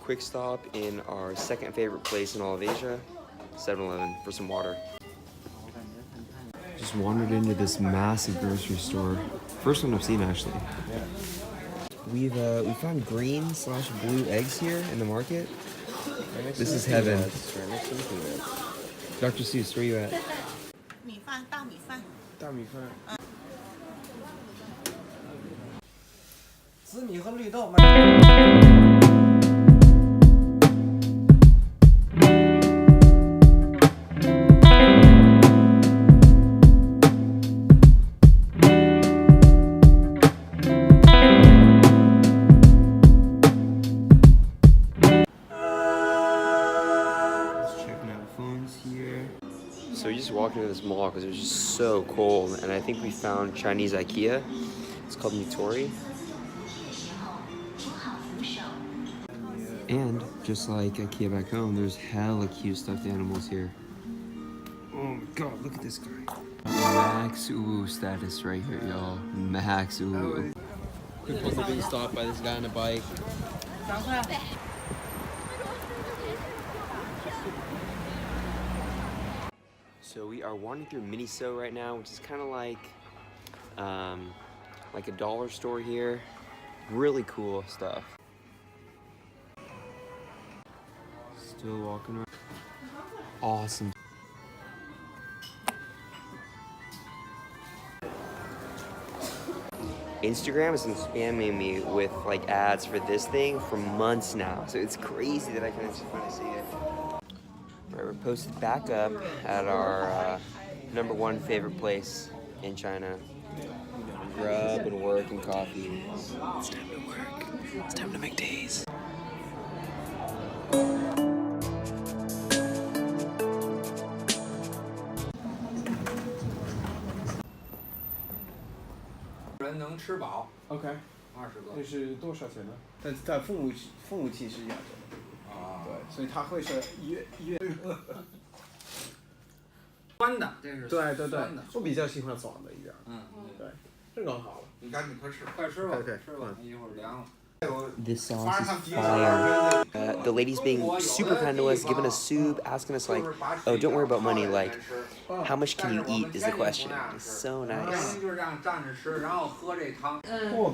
quick stop in our second favorite place in all of Asia, 7-Eleven, for some water. Just wandered into this massive grocery store. First one I've seen, actually. We found green/blue eggs here in the market. This is heaven. Dr. Seuss, where you at? 米饭，大米饭。大米饭。紫米和绿豆。So we just walked into this mall because it was just so cold, and I think we found Chinese Ikea. It's called Nitori. And just like Ikea back home, there's hella cute stuffed animals here. Oh my god, look at this guy. Max Uwu status right here, y'all. Max Uwu. We're supposed to be stopped by this guy on a bike. So we are wandering through Miniso right now, which is kind of like a dollar store here. Really cool stuff. Still walking around. Awesome. Instagram has been spamming me with like ads for this thing for months now, so it's crazy that I can actually finally see it. Right, we're posted back up at our #1 favorite place in China. Grub and work and coffee. It's time to work. It's time to make days. OK， 20个。这是多少钱呢？但是他父母亲是亚洲的。啊。对，所以他会是1月。酸的，这是。对对对，我比较喜欢酸的一点。嗯，对，这更好了。你赶紧快吃，快吃吧，吃吧，一会儿凉了。 This sauce is fire. The lady's being super kind to us, giving us soup, asking us like, oh, don't worry about money, like, how much can you eat is the question. It's so nice.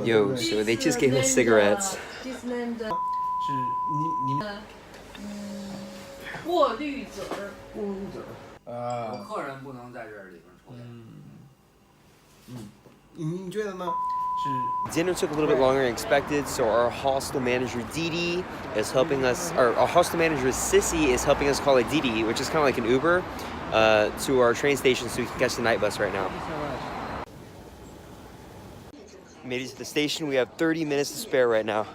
Yo, so they just gave us cigarettes. 是你过滤嘴儿。过滤嘴儿。我客人不能在这里边抽烟。你觉得呢？ Dinner took a little bit longer than expected, so our hostel manager Didi is helping us, or our hostel manager Sissy is helping us call a Didi, which is kind of like an Uber, to our train station so we can catch the night bus right now. Made it to the station. We have 30 minutes to spare right now.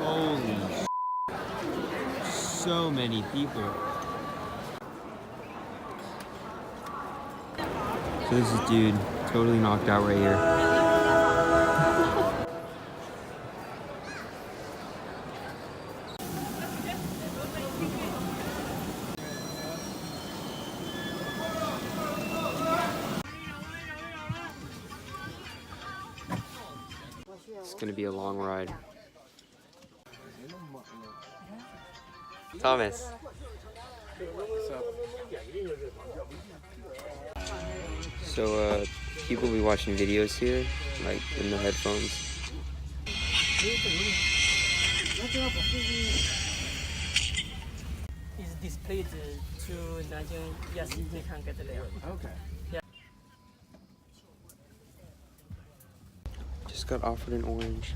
Holy so many people. So this is dude totally knocked out right here. It's gonna be a long ride. Thomas. What's up? So people will be watching videos here, like in the headphones. Is displayed to Tianjin. Yes, you can get there. Okay. Yeah. Just got offered an orange.